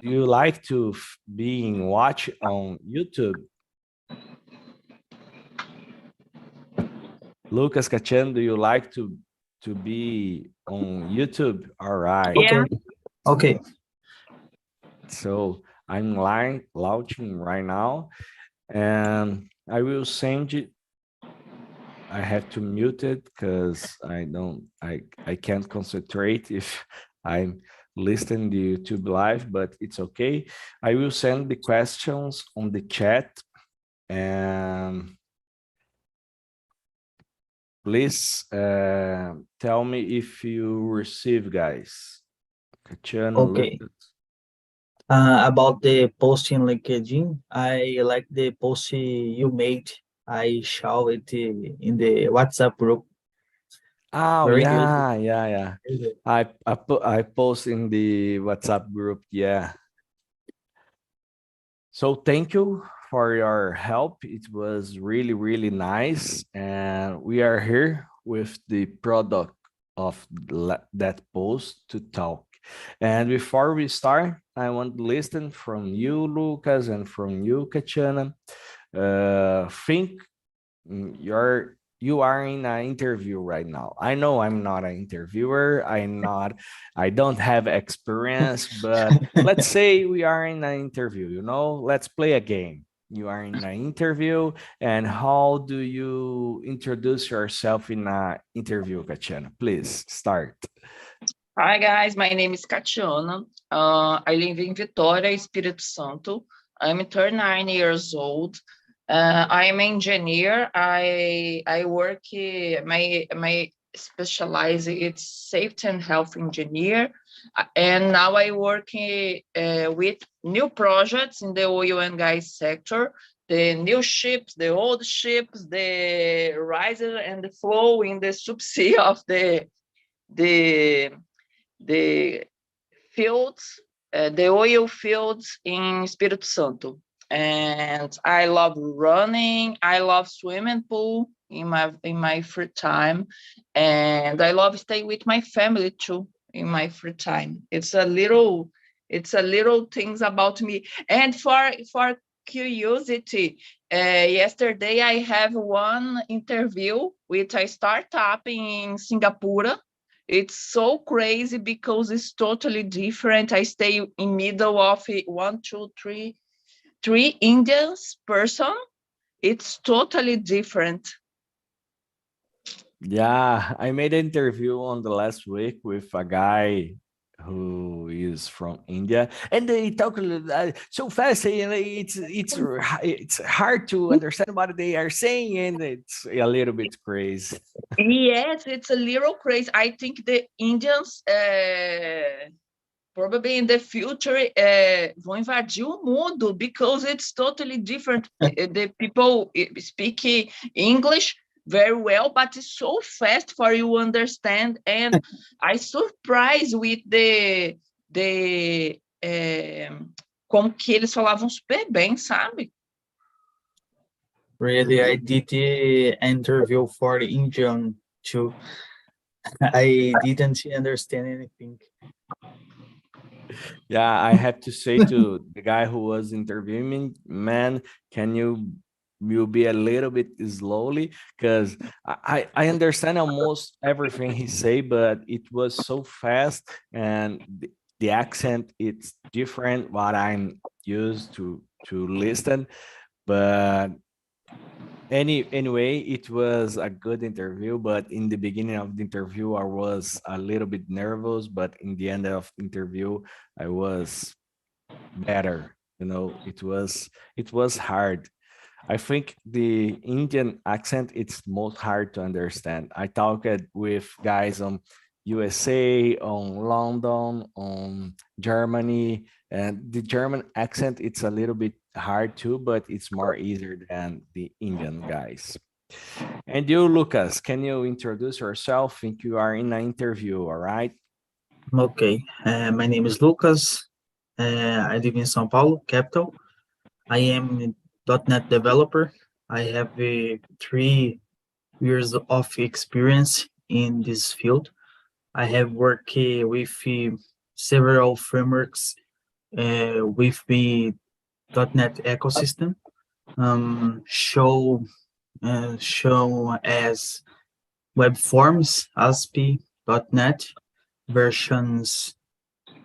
you like to being watch on YouTube? Lucas Cachan, do you like to be on YouTube? All right. Yeah. Okay. Okay. So I'm launching right now, and I will send you. I have to mute it because I can't concentrate if I'm listening to YouTube live, but it's okay. I will send the questions on the chat, and please tell me if you receive, guys. Catiano, Okay. Lucas. About the post in LinkedIn, I like the post you made. I show it in the WhatsApp group. Oh Very good. yeah. I post in the WhatsApp group. Yeah. So thank you for your help. It was really nice, and we are here with the product of that post to talk. And before we start, I want to listen from you, Lucas, and from you, Katiana. Think you are in an interview right now. I know I'm not an interviewer. I don't have experience, but let's say we are in an interview, let's play a game. You are in an interview, and how do you introduce yourself in an interview, Katiana? Please start. Hi guys, my name is Catiana. I live in Vitória, Espírito Santo. I'm 39 years old. I'm an engineer. I work my specialize it's safety and health engineer, and now I work with new projects in the oil and gas sector. The new ships, the old ships, the riser and the flow in the subsea of the the fields, the oil fields in Espírito Santo. And I love running. I love swimming pool in my free time, and I love staying with my family too in my free time. It's a little things about me. And for curiosity, yesterday I have one interview with a startup in Singapore. It's so crazy because it's totally different. I stay in middle of one, two, three Indians person. It's totally different. Yeah, I made an interview on the last week with a guy who is from India, and they talk so fast. It's hard to understand what they are saying, and it's a little bit crazy. Yes, it's a little crazy. I think the Indians probably in the future vão invadir o mundo because it's totally different. The people speak English very well, but it's so fast for you understand. And I surprised with the como que eles falavam super bem, sabe? Really, I did the interview for the Indian too. I didn't understand anything. Yeah, I have to say to the guy who was interviewing me, man, can you be a little bit slowly, because I understand almost everything he say, but it was so fast, and the accent it's different what I'm used to listen. But anyway, it was a good interview, but in the beginning of the interview I was a little bit nervous, but in the end of the interview I was better. It was hard. I think the Indian accent it's most hard to understand. I talked with guys on USA, on London, on Germany, and the German accent it's a little bit hard too, but it's more easier than the Indian guys. And you, Lucas, can you introduce yourself? Think you are in an interview, all right? Okay. My name is Lucas. I live in São Paulo, capital. I am a .NET developer. I have 3 years of experience in this field. I have worked with several frameworks with the .NET ecosystem. Show as web forms, ASP, .NET versions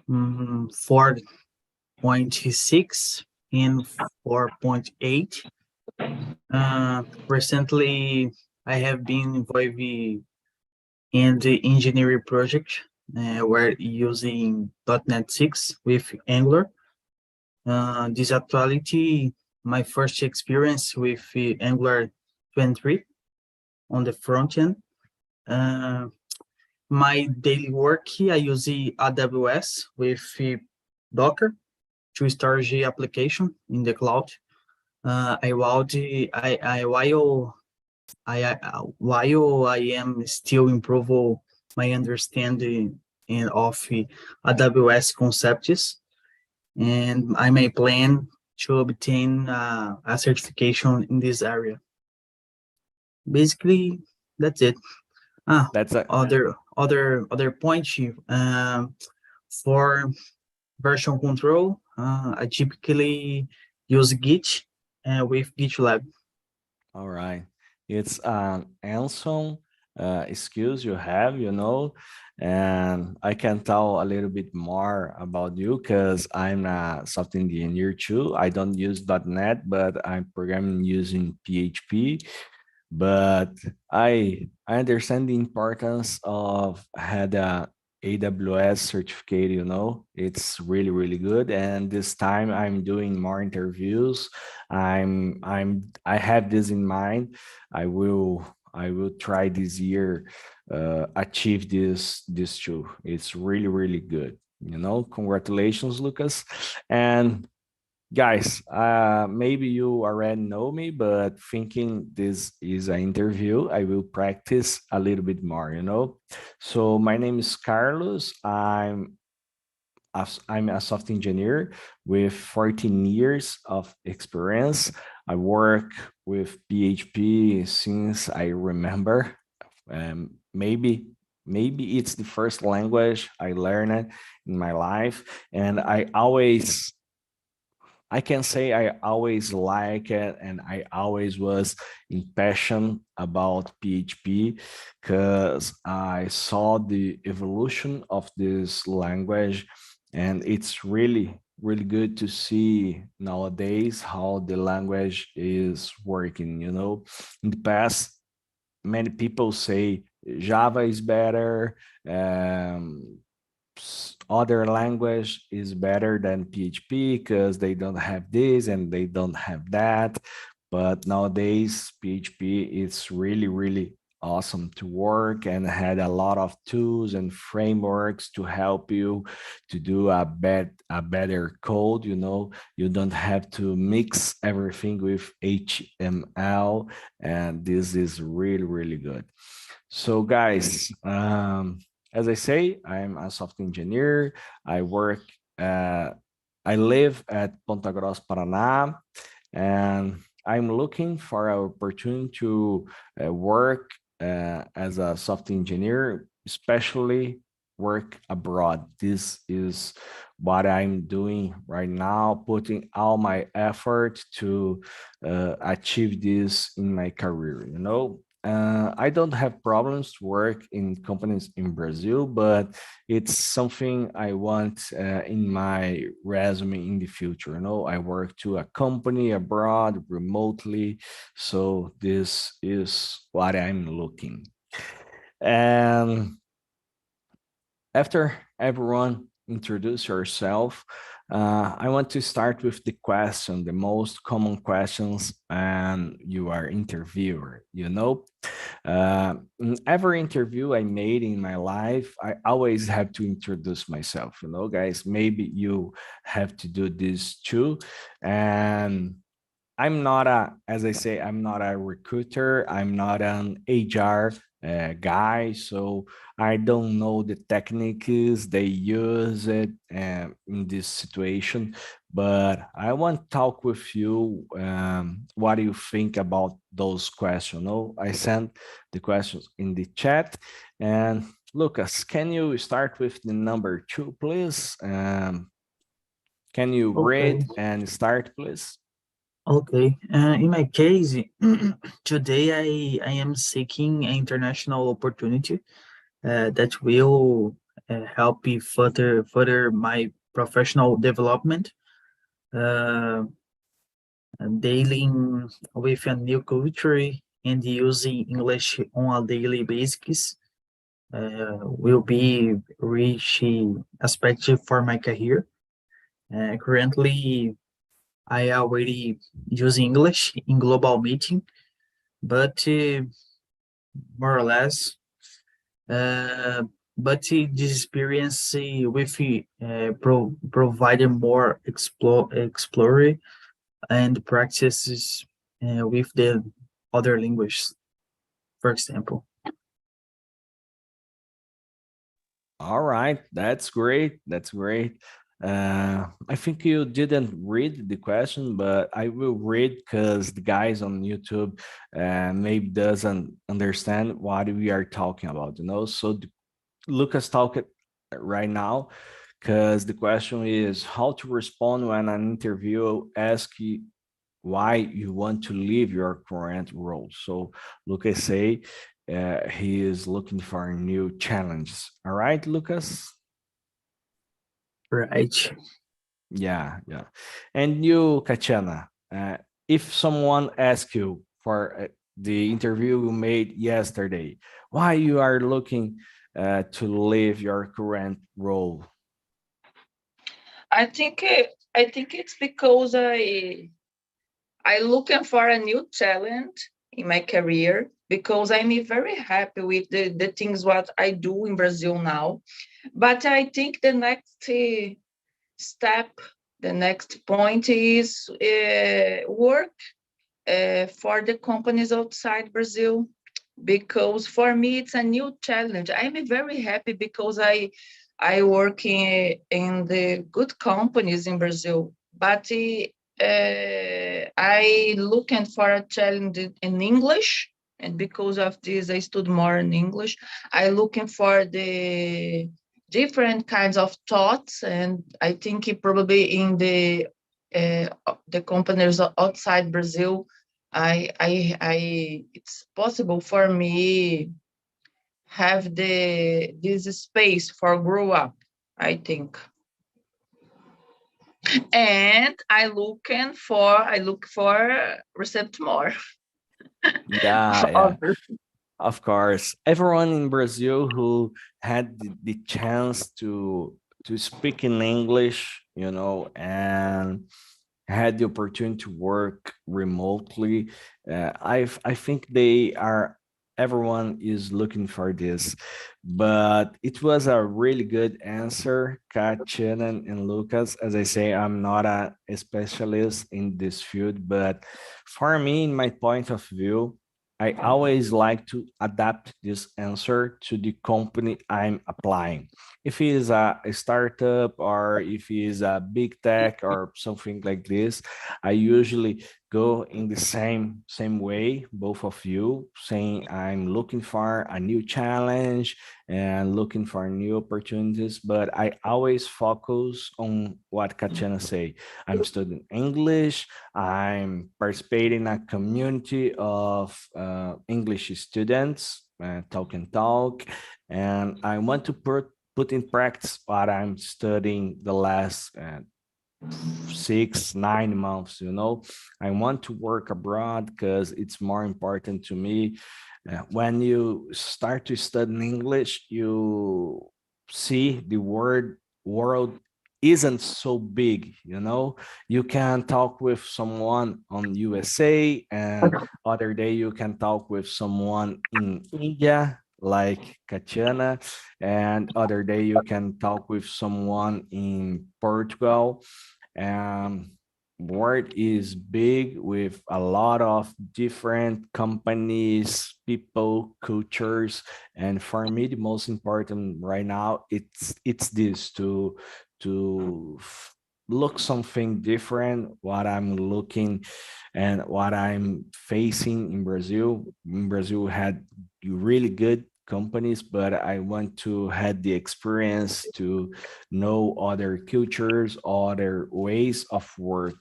4.6 and 4.8. Recently, I have been involved in the engineering project where using .NET 6 with Angular. This actuality, my first experience with Angular 23 on the front end. My daily work here, I use the AWS with Docker to storage the application in the cloud. While I am still improving my understanding of AWS concepts, and I may plan to obtain a certification in this area. Basically, that's it. That's a Other point, for version control, I typically use Git with GitLab. all right. It's an hands-on skills you have, and I can tell a little bit more about you because I'm a software engineer too. I don't use .NET, but I'm programming using PHP. But I understand the importance of had a AWS certificate, it's really, really good. And this time I'm doing more interviews. I have this in mind. I will try this year achieve this too. It's really, really good. Congratulations, Lucas. And guys, maybe you already know me, but thinking this is an interview, I will practice a little bit more. So my name is Carlos. I'm a software engineer with 14 years of experience. I work with PHP since I remember. Maybe it's the first language I learned in my life, and I can say I always like it, and I always was impassioned about PHP because I saw the evolution of this language, and it's really, really good to see nowadays how the language is working. In the past, many people say Java is better, other language is better than PHP because they don't have this and they don't have that. But nowadays, PHP is really, really awesome to work and had a lot of tools and frameworks to help you to do a better code. You don't have to mix everything with HTML, and this is really, really good. So guys, as I say, I'm a software engineer. I live at Ponta Grossa, Paraná, and I'm looking for an opportunity to work as a software engineer, especially work abroad. This is what I'm doing right now, putting all my effort to achieve this in my career. I don't have problems to work in companies in Brazil, but it's something I want in my resume in the future. I work to a company abroad remotely, so this is what I'm looking. And after everyone introduce yourself, I want to start with the most common questions, and you are interviewer. In every interview I made in my life, I always have to introduce myself. Guys, maybe you have to do this too. And as I say, I'm not a recruiter. I'm not an HR guy, so I don't know the techniques they use it in this situation. But I want to talk with you. What do you think about those questions? I sent the questions in the chat. And Lucas, can you start with the number 2, please? Can you Okay. read and start, please? Okay. In my case, today I am seeking an international opportunity that will help me further my professional development, uh, dealing with a new culture and using English on a daily basis will be rich aspect for my career. Currently, I already use English in global meeting, but more or less, uh, but this experience with providing more explore and practices with the other languages, for example. All right, that's great. That's great. I think you didn't read the question, but I will read because the guys on YouTube maybe doesn't understand what we are talking about, you know. So Lucas talked right now because the question is how to respond when an interview asks you why you want to leave your current role. So Lucas say he is looking for new challenges. All right, Lucas? Right. Yeah, yeah. And you, Katiana, if someone asks you for the interview you made yesterday, why you are looking to leave your current role? I think it's because I looking for a new talent in my career because I'm very happy with the things what I do in Brazil now. But I think the next step, the next point is work for the companies outside Brazil because for me it's a new challenge. I'm very happy because I work in the good companies in Brazil, but I looking for a challenge in English, and because of this, I studied more in English. I looking for the different kinds of thoughts, and I think it probably in the companies outside Brazil, it's possible for me have this space for grow up, I think. And I look for received more. Yeah, yeah. Of course, everyone in Brazil who had the chance to speak in English, you know, and had the opportunity to work remotely, I think they are everyone is looking for this. But it was a really good answer, Katchen and Lucas. As I say, I'm not a specialist in this field, but for me, in my point of view, I always like to adapt this answer to the company I'm applying. If it is a startup or if it is a big tech or something like this, I usually go in the same way, both of you, saying I'm looking for a new challenge and looking for new opportunities. But I always focus on what Katiana say. I'm studying English. I'm participating in a community of English students, talk and talk, and I want to put in practice what I'm studying the last 6 9 months. You know, I want to work abroad because it's more important to me. When you start to study English, you see the world isn't so big, you know. You can talk with someone on USA, and other day you can talk with someone in India like Katiana, and other day you can talk with someone in Portugal. um, World is big with a lot of different companies, people, cultures, and for me, the most important right now it's this to look something different. What I'm looking and what I'm facing in Brazil. In Brazil, had really good companies, but I want to have the experience to know other cultures, other ways of work,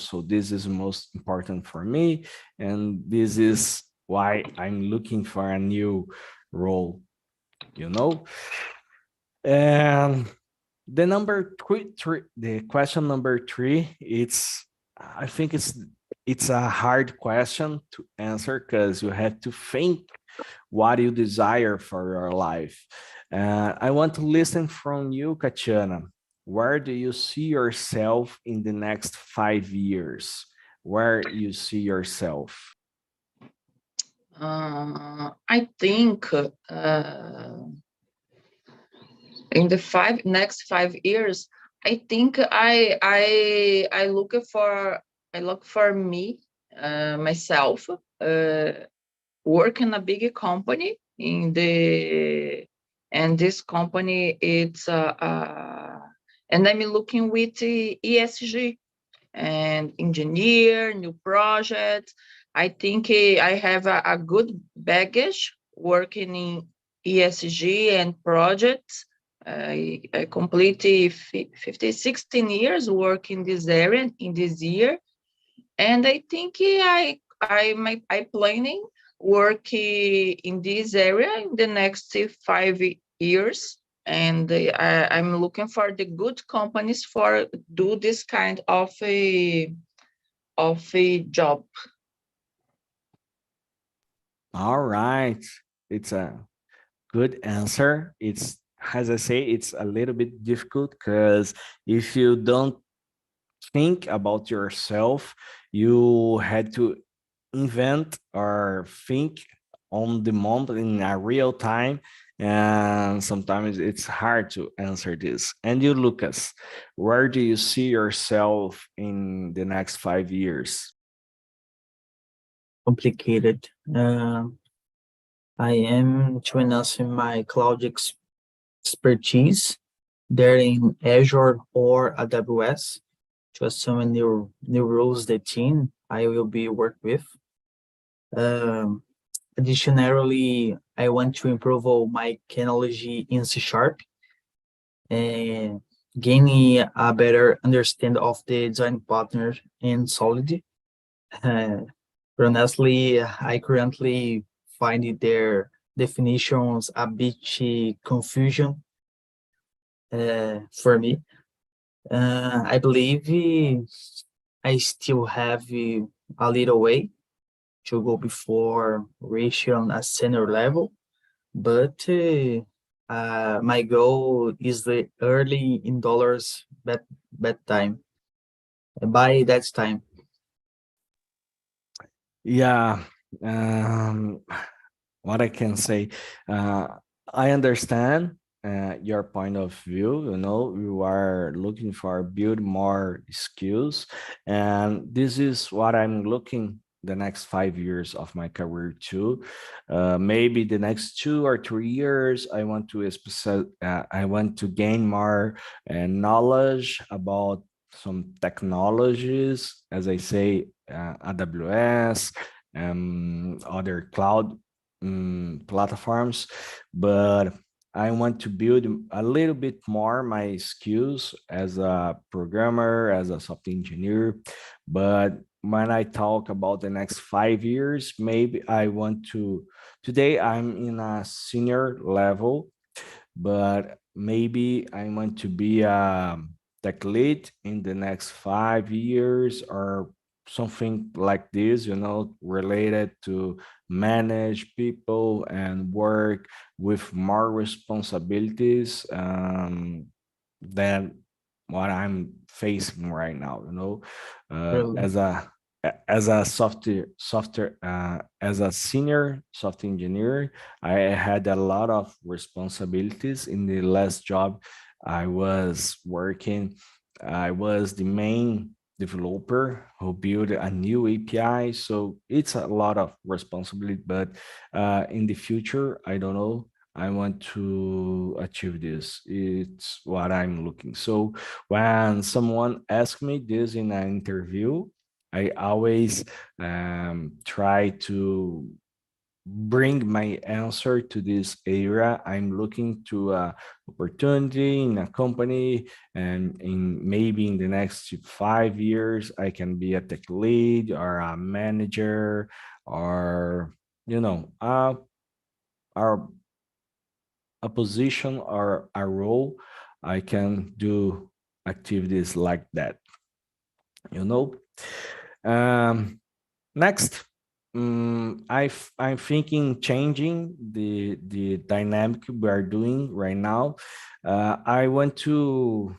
so this is most important for me, and this is why I'm looking for a new role, and the question number three, I think it's a hard question to answer because you have to think what you desire for your life. I want to listen from you, Katiana. Where do you see yourself in the next 5 years? Where you see yourself? I think in the next 5 years, I think I look for me myself work in a big company and this company it's and I'm looking with the ESG and engineer new projects. I think I have a good baggage working in ESG and projects. I completed 16 years working this area in this year, and I think I planning work in this area in the next 5 years, and I'm looking for the good companies for do this kind of a job. All right. It's a good answer. It's, as I say, it's a little bit difficult because if you don't think about yourself, you had to invent or think on the moment in a real time. And sometimes it's hard to answer this. And you, Lucas, where do you see yourself in the next 5 years? Complicated. I am to enhance my cloud expertise there in Azure or AWS to assume new roles the team I will be work with. Additionally, I want to improve all my technology in C# and gaining a better understanding of the design partner in Solid. Honestly, I currently find their definitions a bit confusion for me. I believe I still have a little way to go before reaching a senior level, but my goal is the early in dollars time. By that time. Yeah, what I can say, I understand your point of view. You are looking for build more skills, and this is what I'm looking the next 5 years of my career too. Maybe the next 2 or 3 years, I want to gain more knowledge about some technologies, as I say, AWS, other cloud platforms, but I want to build a little bit more my skills as a programmer, as a software engineer. But when I talk about the next 5 years, maybe I want to, today I'm in a senior level, but maybe I want to be a tech lead in the next 5 years or something like this, related to manage people and work with more responsibilities than what I'm facing right now, Really. as a as a senior software engineer, I had a lot of responsibilities in the last job I was working. I was the main developer who built a new API, so it's a lot of responsibility, but in the future, I don't know, I want to achieve this. It's what I'm looking. So when someone asks me this in an interview, I always try to bring my answer to this area. I'm looking to a opportunity in a company, and in maybe in the next 5 years, I can be a tech lead or a manager, or our a position or a role. I can do activities like that. Next, I'm thinking changing the dynamic we are doing right now. I want to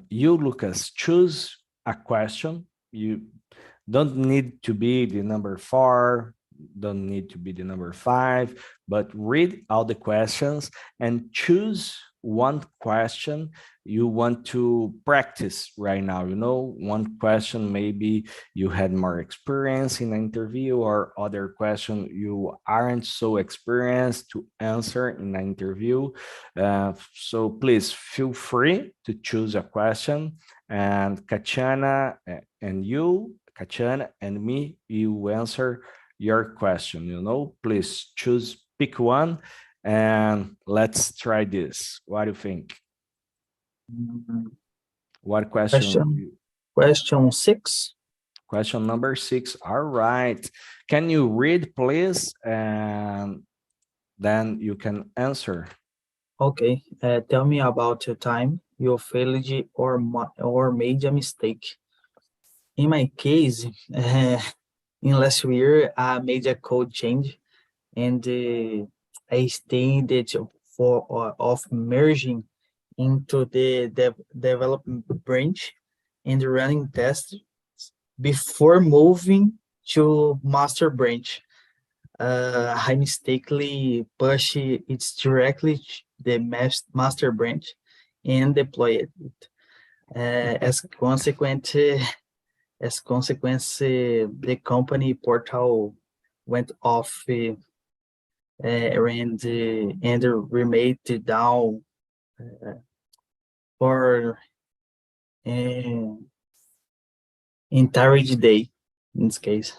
you, Lucas, choose a question. You don't need to be the number 4, don't need to be the number 5, but read all the questions and choose one question you want to practice right now. One question maybe you had more experience in an interview, or other question you aren't so experienced to answer in an interview. So please feel free to choose a question, and Katiana and me, you answer your question. Please pick one, and let's try this. What do you think? What question? Question 6. Question number 6. All right. Can you read, please? And then you can answer. Okay. Tell me about a time you failed or made a mistake. In my case, in last year, I made a code change, and I stayed of merging into the development branch and running tests before moving to master branch. I mistakenly push it directly to the master branch and deployed it. As consequence, the company portal went off and remained down for entire day in this case.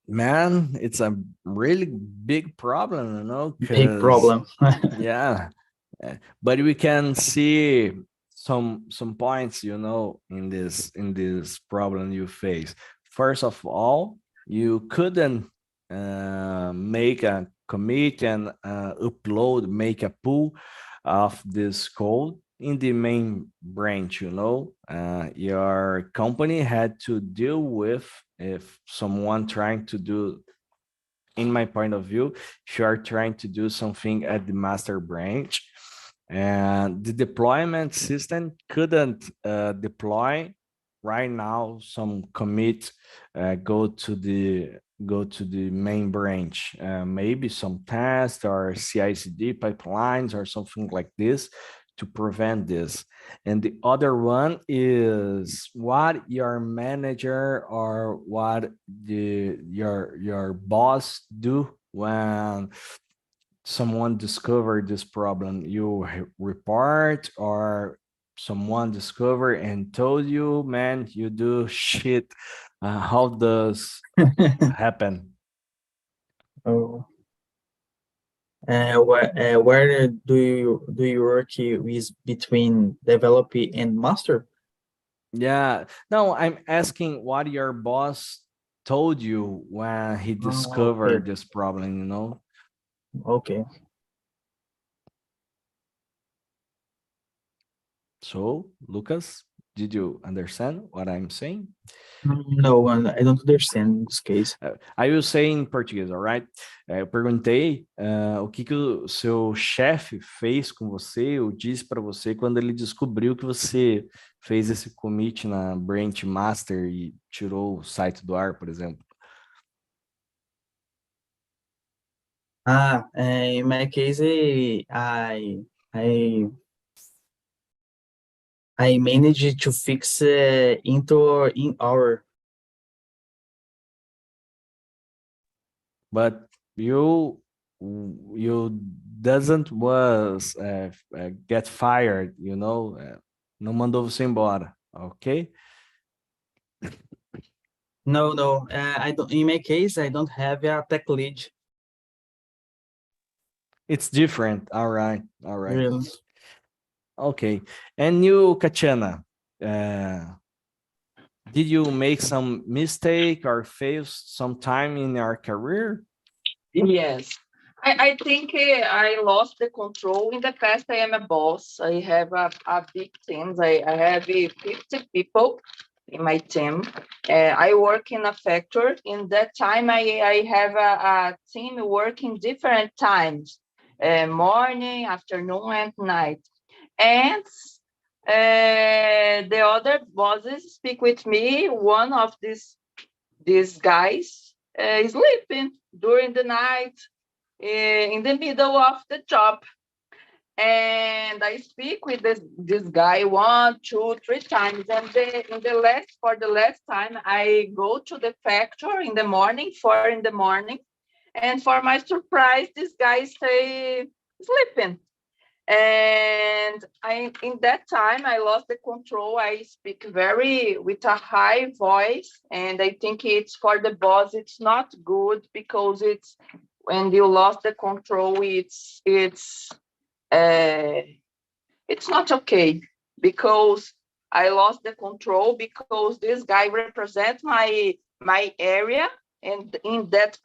Man, it's a really big problem, Big problem. Yeah, but we can see some points, in this problem you face. First of all, you couldn't make a commit and make a pull of this code in the main branch. Your company had to deal with if someone trying to do, in my point of view, if you are trying to do something at the master branch and the deployment system couldn't deploy right now some commit, go to the main branch, maybe some test or CI/CD pipelines or something like this to prevent this. And the other one is what your manager or what your boss do when someone discovered this problem. You report, or someone discovered and told you, man, you do shit. How does happen? Oh. Where do you work with between developer and master? Yeah, no, I'm asking what your boss told you when he discovered Okay. this problem. Okay. So, Lucas, did you understand what I'm saying? No, I don't understand this case. I will say in português, alright? Eu perguntei o que o seu chefe fez com você, ou disse para você quando ele descobriu que você fez esse commit na branch master e tirou o site do ar, por exemplo. In my case, I I managed to fix in hour. But you doesn't get fired, não mandou você embora, ok? No. I don't. In my case, I don't have a tech lead. It's different. All right. Really. Okay. And you, Katiana, uh, did you make some mistake or fail sometime in your career? Yes. I think I lost the control. In the past, I am a boss. I have a big team. I have 50 people in my team. I work in a factory. In that time, I have a team working different times, morning, afternoon, and night. And the other bosses speak with me. One of these guys is sleeping during the night in the middle of the job. And I speak with this guy 1, 2, 3 times. And for the last time, I go to the factory in the morning, 4 in the morning. And for my surprise, this guy stay sleeping. And in that time, I lost the control. I speak with a high voice, and I think it's for the boss. It's not good because it's when you lost the control. It's not okay because I lost the control because this guy represents my area and in that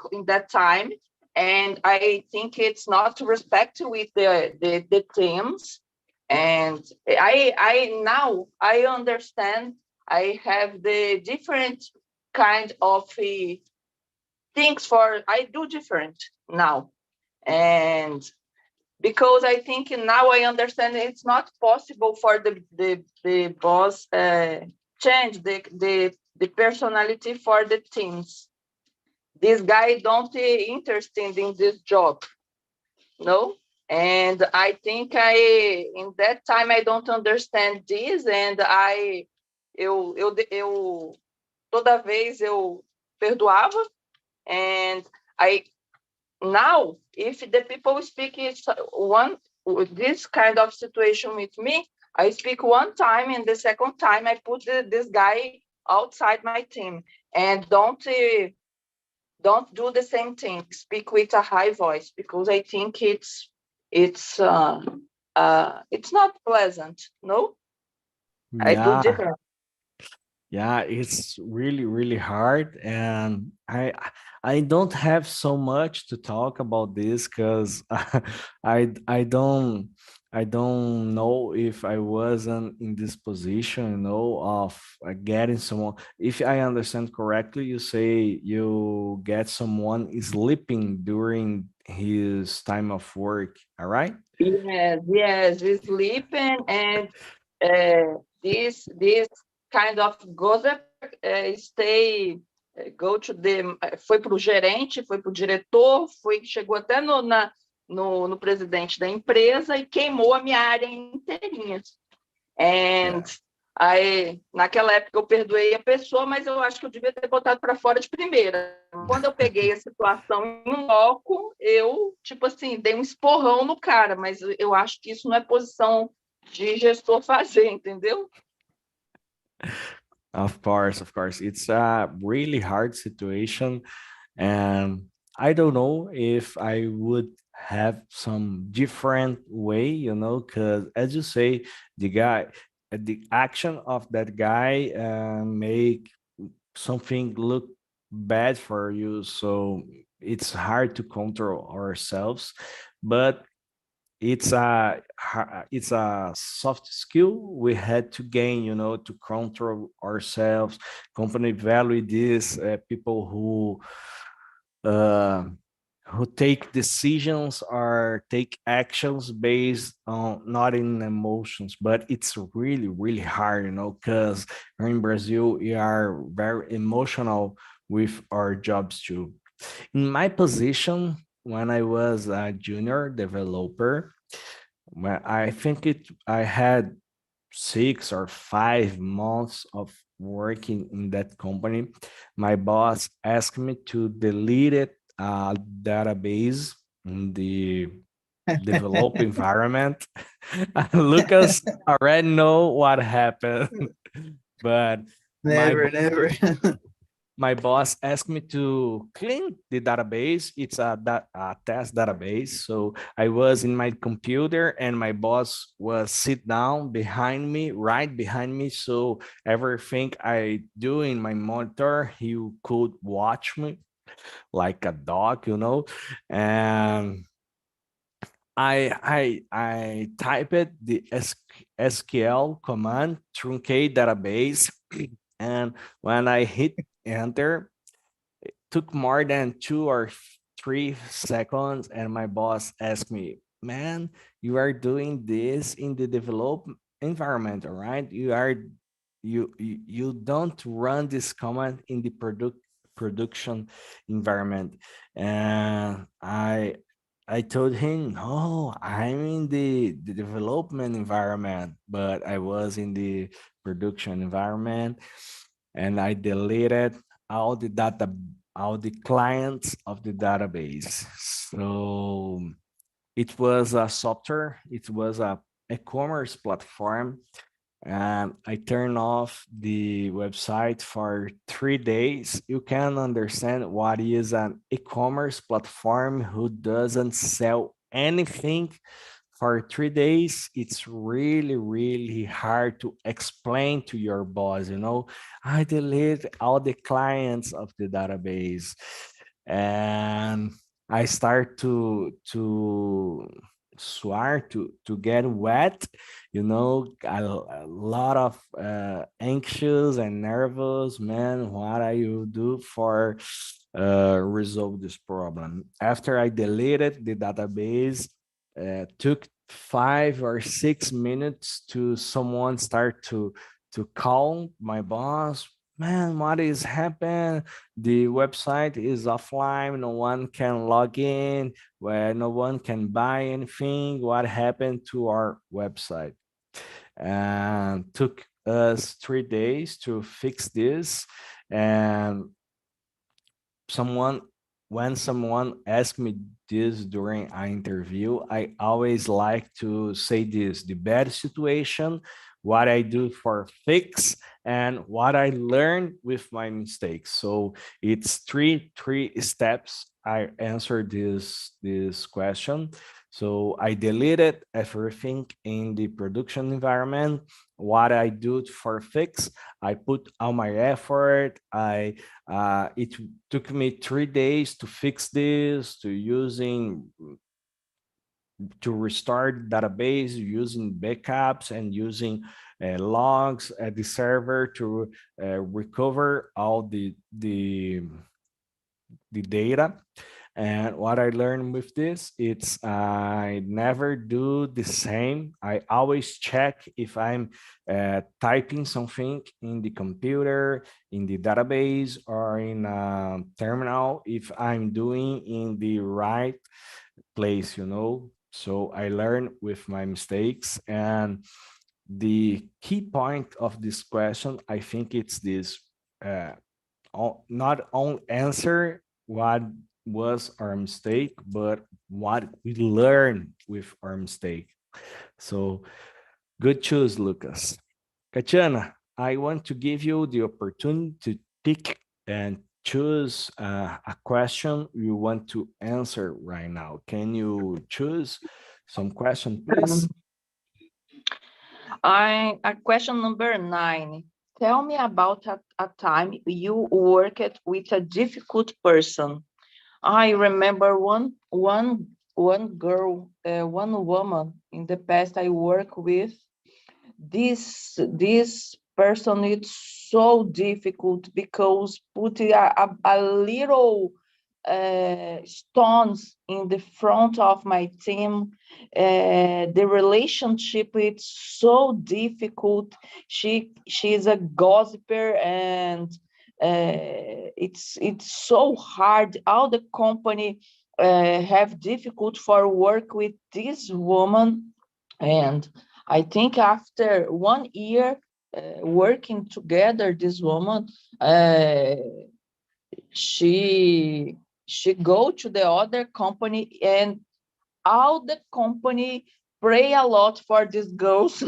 time, and I think it's not respect with the teams. And I now I understand. I have the different kind of things for I do different now, and because I think now I understand it's not possible for the boss change the personality for the teams. This guy don't interested in this job, no? And I think in that time I don't understand this, and eu toda vez eu perdoava, and I now if the people speak this kind of situation with me, I speak one time, and the second time I put this guy outside my team, and don't do the same thing. Speak with a high voice because I think it's not pleasant. No, I do Yeah. different. Yeah, it's really, really hard. And I don't have so much to talk about this because I don't know if I wasn't in this position, of getting someone. If I understand correctly, you say you get someone sleeping during his time of work, all right? Yes, we sleeping, and this kind of gossip go to foi para o gerente, foi para o diretor, chegou até no presidente da empresa e queimou a minha área inteirinha. And aí, naquela época eu perdoei a pessoa, mas eu acho que eu devia ter botado para fora de primeira. Quando eu peguei a situação em loco, eu, tipo assim, dei um esporrão no cara, mas eu acho que isso não é posição de gestor fazer, entendeu? Of course, of course. It's a really hard situation. And I don't know if I would have some different way, because as you say, the action of that guy make something look bad for you. So it's hard to control ourselves, but it's a soft skill we had to gain, to control ourselves. Company value this, people uh, who take decisions or take actions based on not in emotions. But it's really, really hard, because here in Brazil we are very emotional with our jobs too. In my position, when I was a junior developer, I think I had 6 or 5 months of working in that company. My boss asked me to delete it, database in the develop environment. Lucas already know what happened, but my Never. my boss asked me to clean the database. It's a test database. So I was in my computer and my boss was sit down behind me, right behind me. So everything I do in my monitor, he could watch me like a dog, you know. And I typed the SQL command truncate database, and when I hit enter, took more than 2 or 3 seconds, and my boss asked me, "Man, you are doing this in the develop environment, all right? You don't run this command in the production environment." And I told him, no, I'm in the development environment, but I was in the production environment, and I deleted all the data, all the clients of the database. So it was a software, it was a e-commerce platform, and I turned off the website for 3 days. You can understand what is an e-commerce platform who doesn't sell anything for 3 days. It's really, really hard to explain to your boss, you know, I delete all the clients of the database. And I start to swear to get wet, you know, a lot of anxious and nervous, man. What I will do for resolve this problem? After I deleted the database, took 5 or 6 minutes to someone start to call my boss. Man, what is happening? The website is offline, no one can log in, where no one can buy anything. What happened to our website? And took us 3 days to fix this. And someone when someone asks me this during an interview, I always like to say this: the bad situation, what I do for fix, and what I learned with my mistakes. So it's three steps I answer this question. So I deleted everything in the production environment. What I do for fix, I put all my effort. It took me 3 days to fix this, to restart database using backups and using logs at the server to recover all the data. And what I learned with this, it's I never do the same. I always check if I'm typing something in the computer, in the database, or in a terminal, if I'm doing in the right place, you know. So I learn with my mistakes. And the key point of this question, I think it's this: uh, not only answer what was our mistake, but what we learned with our mistake. So good choice, Lucas. Katiana, I want to give you the opportunity to pick and choose a question you want to answer right now. Can you choose some question, please? Question number 9. Tell me about a time you worked with a difficult person. I remember one girl, one woman in the past I work with. This person, it's so difficult because put a little stones in the front of my team. The relationship, it's so difficult. She's a gossiper, and it's so hard. All the company have difficult for work with this woman. And I think after 1 year working together, this woman, she go to the other company, and all the company pray a lot for this girls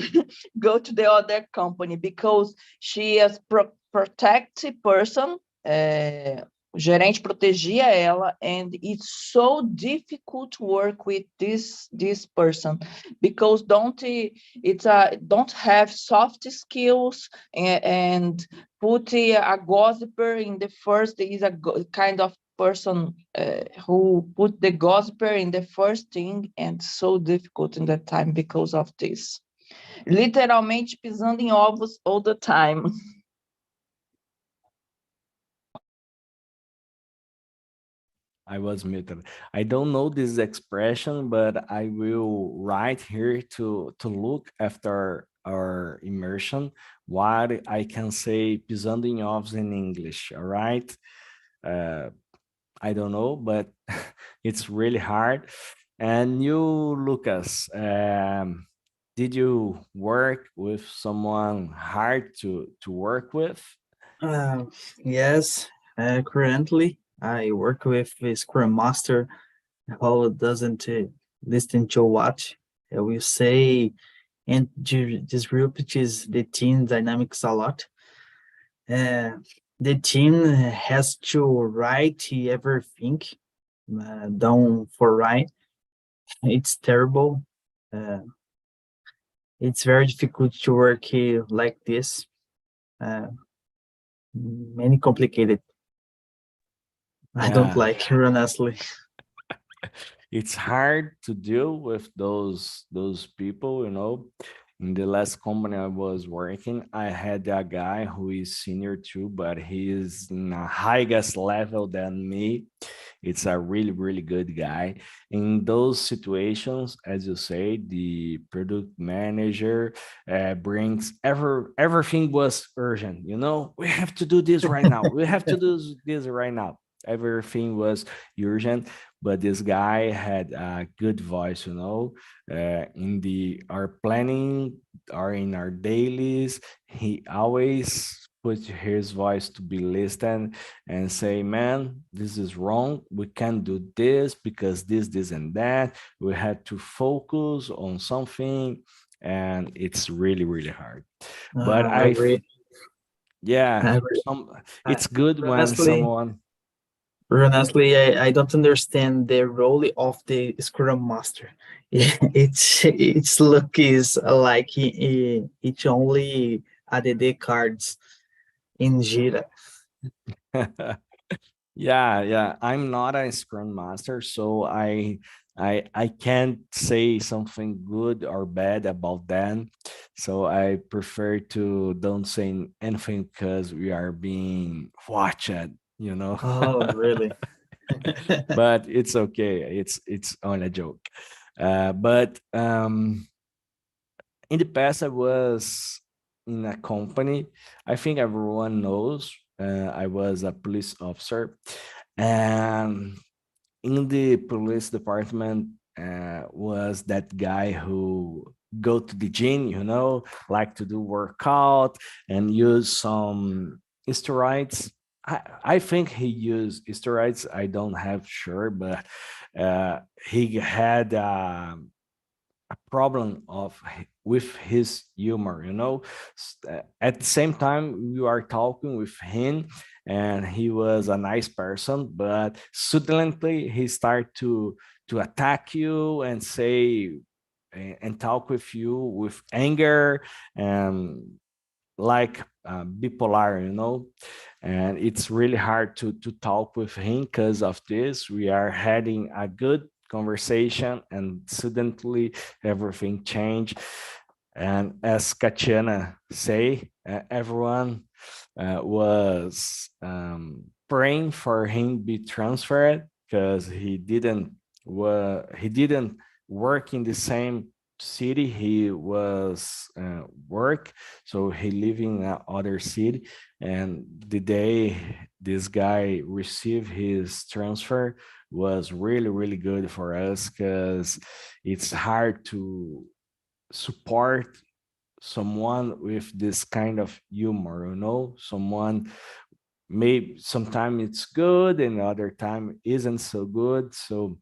go to the other company, because she is protective person. o gerente protegia ela, and it's so difficult to work with this person because don't have soft skills, and put a gossiper in the first is a kind of person who put the gossiper in the first thing, and so difficult in that time because of this. Literalmente pisando em ovos all the time. I was muted. I don't know this expression, but I will write here to look after our immersion what I can say pisando em ovos in English. All right. I don't know, but it's really hard. And you, Lucas, did you work with someone hard to work with? Yes, currently I work with a Scrum Master who doesn't listen to what we say and disrupts the team dynamics a lot. The team has to write everything down for write. It's terrible. It's very difficult to work like this. Many complicated. I don't like it, honestly. It's hard to deal with those people, you know. In the last company I was working, I had a guy who is senior too, but he is in a highest level than me. It's a really, really good guy. In those situations, as you say, the product manager brings everything was urgent. You know, we have to do this right now. We have to do this right now. Everything was urgent, but this guy had a good voice, you know, in our planning or in our dailies. He always put his voice to be listened and say, man, this is wrong. We can't do this because this, and that. We had to focus on something, and it's really, really hard. But I agree. yeah, I agree. it's good when Honestly, someone. honestly, I don't understand the role of the Scrum Master. Its look is like it only added the cards in Jira. Yeah, I'm not a Scrum Master, so I can't say something good or bad about them. So I prefer to don't say anything because we are being watched, you know. Oh, really? But it's okay. It's only a joke. But in the past, I was in a company. I think everyone knows. I was a police officer, and in the police department was that guy who go to the gym, you know, like to do workout and use some steroids. I think he used steroids. I don't have sure, but he had a problem with his humor, you know. At the same time we are talking with him and he was a nice person, but suddenly he started to attack you and say and talk with you with anger and like bipolar, you know. And it's really hard to talk with him because of this. We are having a good conversation and suddenly everything changed. And as Katiana say, everyone was praying for him be transferred because he didn't work in the same city he was work, so he live in other city. And the day this guy received his transfer was really, really good for us because it's hard to support someone with this kind of humor, you know. Someone maybe sometimes it's good and other time isn't so good. So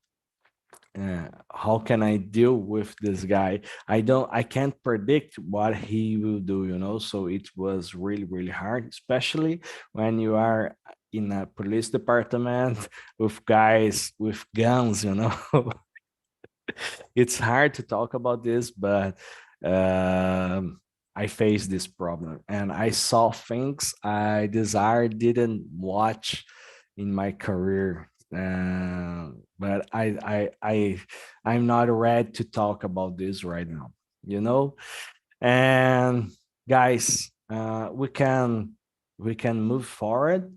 how can I deal with this guy? I can't predict what he will do, you know. So it was really, really hard, especially when you are in a police department with guys with guns, you know. It's hard to talk about this, but I faced this problem and I saw things I didn't watch in my career. But I'm not ready to talk about this right now, you know. And guys, we can move forward.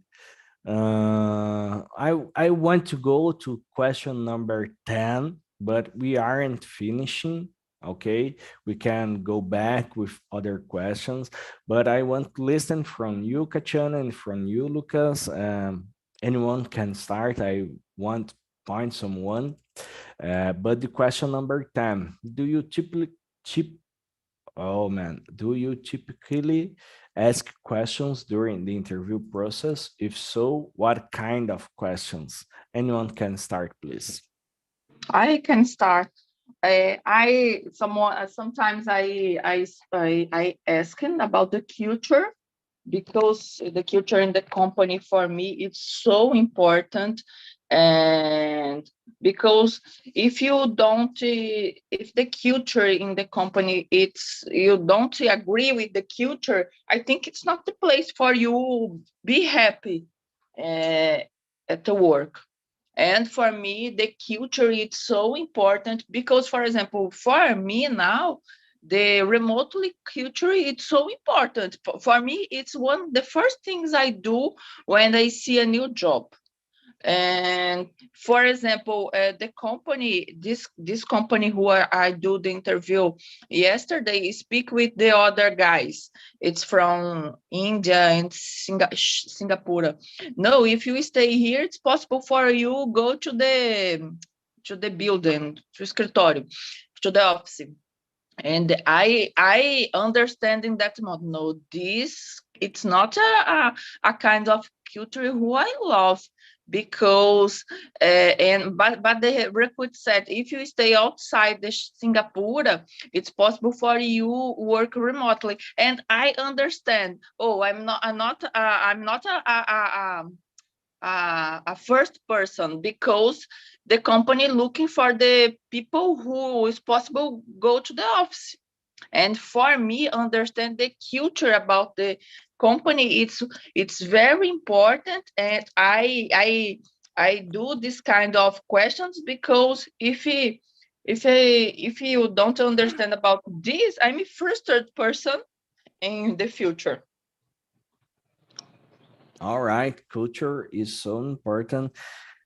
I want to go to question number 10, but we aren't finishing. Okay, we can go back with other questions, but I want to listen from you, Katiana, and from you, Lucas. Anyone can start. I want to find someone. But the question number 10, do you typically ask questions during the interview process? If so, what kind of questions? Anyone can start, please. I can start. Sometimes I ask him about the culture, because the culture in the company for me it's so important. And because if the culture in the company, you don't agree with the culture, I think it's not the place for you be happy at the work. And for me, the culture is so important because, for example, for me now, the remotely culture is so important. For me, it's one the first things I do when I see a new job. And for example, the company, this company who I do the interview yesterday, speak with the other guys. It's from India and Singapore. No, if you stay here, it's possible for you go to the building, to escritório, to the office. And I understand in that mode. No, this it's not a kind of culture who I love, because but the recruit said if you stay outside the Singapore, it's possible for you work remotely. And I understand. Oh, I'm not a first person, because the company looking for the people who is possible go to the office. And for me, understand the culture about the company, it's very important. And I do this kind of questions, because if you don't understand about this, I'm a frustrated person in the future. All right, culture is so important,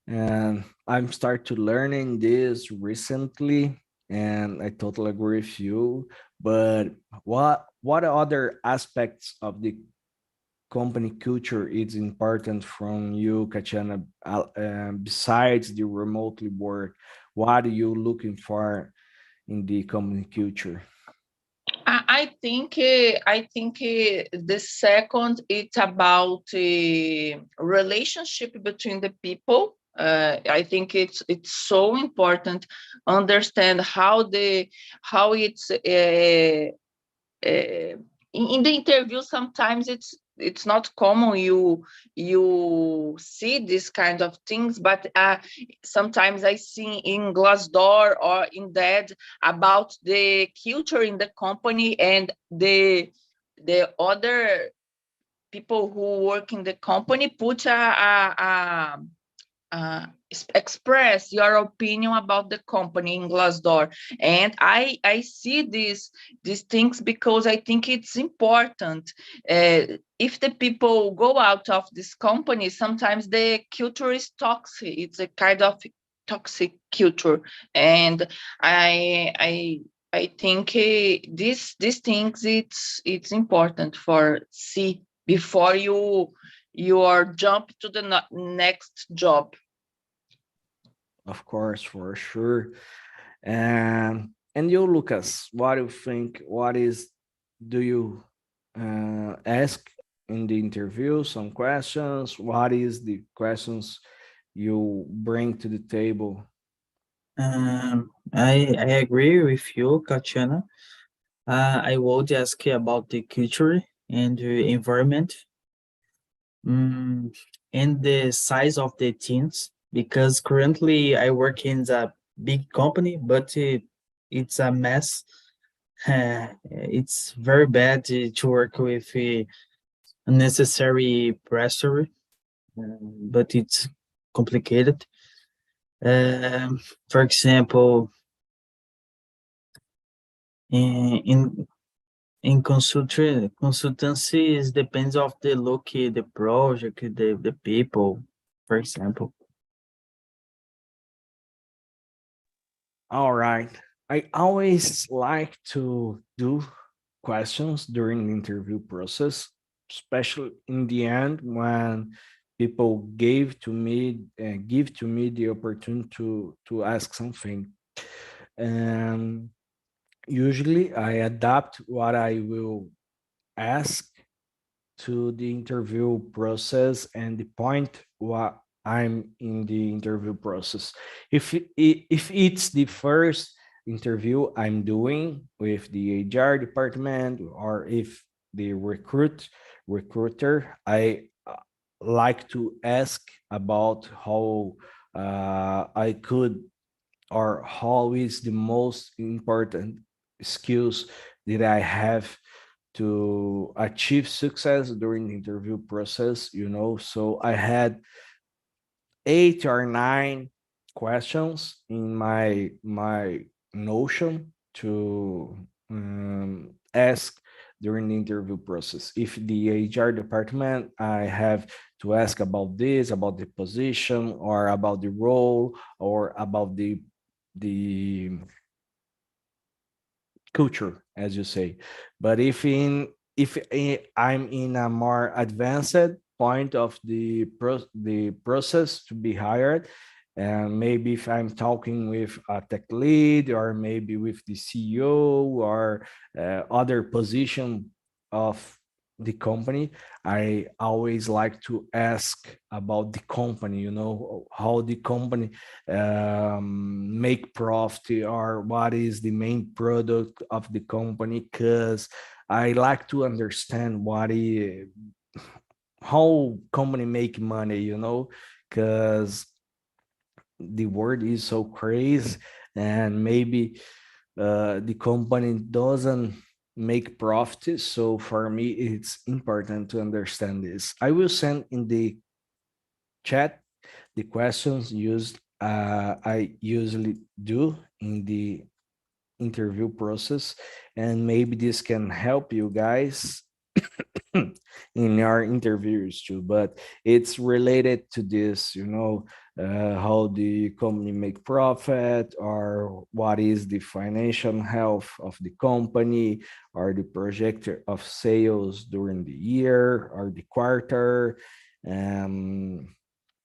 and I'm start to learning this recently, and I totally agree with you. But what other aspects of the company culture is important from you, Katiana, besides the remotely work? What are you looking for in the company culture? I think the second, it's about a relationship between the people. I think it's so important understand how it's in the interview. Sometimes it's not common you see this kind of things, but sometimes I see in Glassdoor or in that about the culture in the company, and the other people who work in the company put uh, express your opinion about the company in Glassdoor. And I see these things because I think it's important. If the people go out of this company, sometimes the culture is toxic. It's a kind of toxic culture. And I think these things it's important for see before you are jump to the next job. Of course, for sure. And you, Lucas, what do you think? Do you ask in the interview some questions? What is the questions you bring to the table? I agree with you, Katiana. I would ask about the culture and the environment. And the size of the teams, because currently I work in a big company, but it's a mess. It's very bad to work with unnecessary pressure, but it's complicated. For example, in consultancy is depends of the look, the project, the people, for example. All right. I always like to do questions during the interview process, especially in the end when people give to me the opportunity to ask something. And usually I adapt what I will ask to the interview process and the point what I'm in the interview process. If it's the first interview I'm doing with the HR department, or if the recruiter, I like to ask about how I could, or how is the most important skills that I have to achieve success during the interview process, So I had 8 or 9 questions in my notion to ask during the interview process. If the HR department, I have to ask about this, about the position, or about the role, or about the culture, as you say. But I'm in a more advanced point of the process to be hired, and maybe if I'm talking with a tech lead, or maybe with the CEO, or other position of the company, I always like to ask about the company, how the company make profit, or what is the main product of the company, because I like to understand how company make money, because the world is so crazy, and maybe the company doesn't make profit. So for me, it's important to understand this. I will send in the chat the questions used I usually do in the interview process, and maybe this can help you guys in your interviews too. But it's related to this, how the company make profit, or what is the financial health of the company, or the projector of sales during the year or the quarter.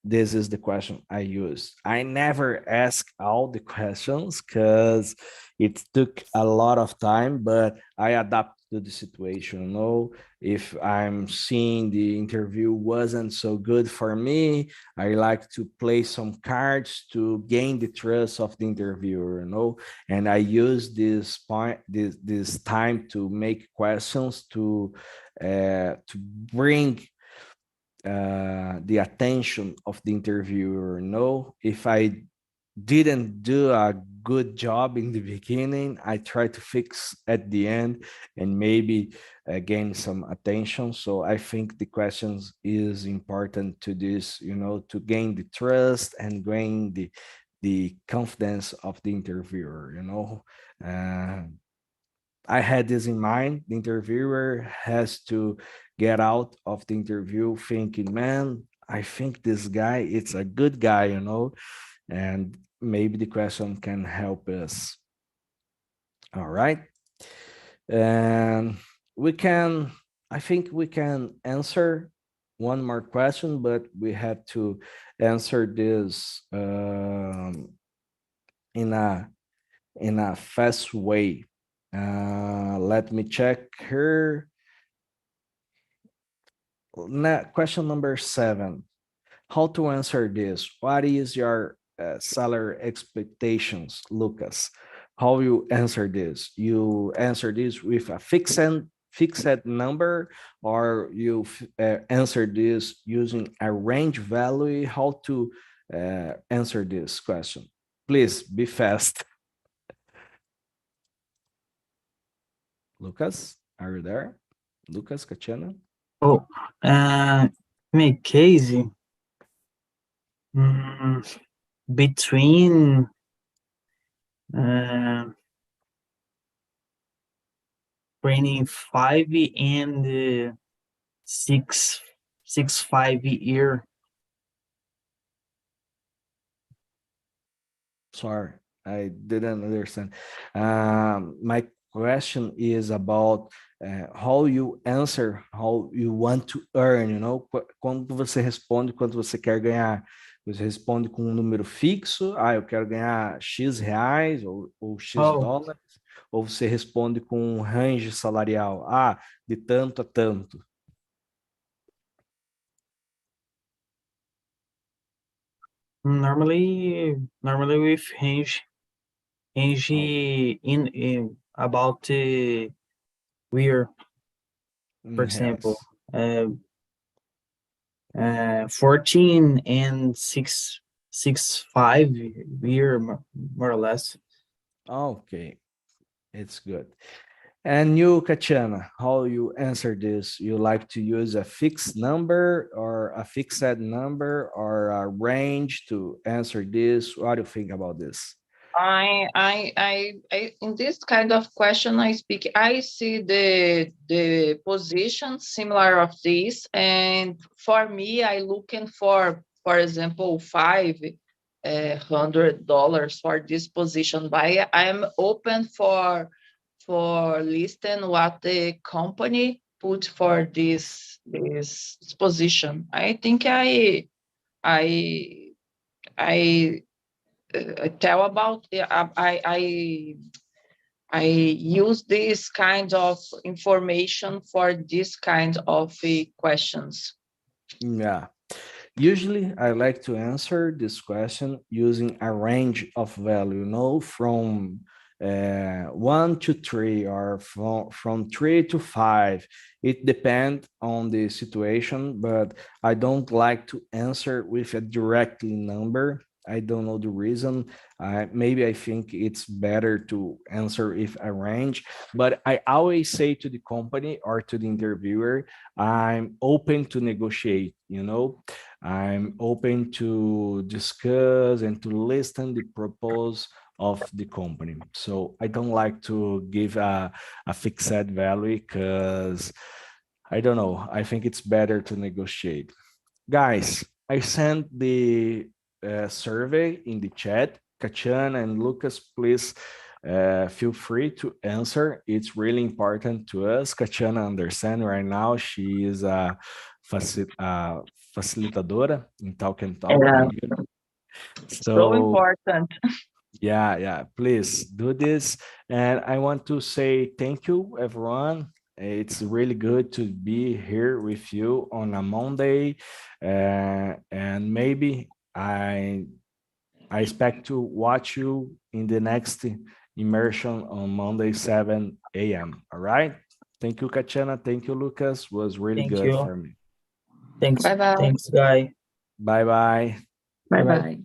This is the question I use. I never ask all the questions because it took a lot of time, but I adapt to the situation. If I'm seeing the interview wasn't so good for me, I like to play some cards to gain the trust of the interviewer. And I use this time to make questions to bring the attention of the interviewer. If I didn't do a good job in the beginning, I try to fix at the end, and maybe gain some attention. So I think the questions is important to this, to gain the trust and gain the confidence of the interviewer. uh, I had this in mind. The interviewer has to get out of the interview thinking, man, I think this guy, it's a good guy, and maybe the question can help us. All right. And I think we can answer one more question, but we have to answer this in a fast way. Let me check here. Question number 7. How to answer this? What is your salary expectations, Lucas? How you answer this? You answer this with a fixed number, or you answer this using a range value? How to answer this question? Please be fast. Lucas, are you there? Lucas, Katiana? Oh, make case between 25 and 5 year. Sorry, I didn't understand. My question is about how you answer, how you want to earn, you know? Quando você responde, quanto você quer ganhar. Você responde com um número fixo, eu quero ganhar X reais ou X dólares, ou você responde com um range salarial, de tanto a tanto. Normally with range in about year, for example, 14 and 6.5 year, more or less. Okay, it's good. And you, Katiana, how you answer this? You like to use a fixed number or a fixed number or a range to answer this? What do you think about this? I in this kind of question I see the position similar of this, and for me I looking for example $500 for this position, but I am open for listen what the company put for this position. I think I tell about I use this kind of information for this kind of questions. Yeah. Usually, I like to answer this question using a range of value, you know, from 1 to 3 or from 3 to 5. It depends on the situation, but I don't like to answer with a directly number. I don't know the reason. Maybe I think it's better to answer with a range, but I always say to the company or to the interviewer, I'm open to negotiate, you know. I'm open to discuss and to listen the proposal of the company. So I don't like to give a fixed value because I don't know. I think it's better to negotiate. Guys, I sent the survey in the chat. Katiana and Lucas, please feel free to answer. It's really important to us. Katiana understand right now. She is a facilitadora in TALKNTALK. Yeah. So important. Yeah, please do this. And I want to say thank you, everyone. It's really good to be here with you on a Monday. And maybe I expect to watch you in the next immersion on Monday, 7 a.m. All right. Thank you, Katiana. Thank you, Lucas. Was really good for me. Thanks. Bye-bye. Thanks, guy. Bye-bye. Bye-bye.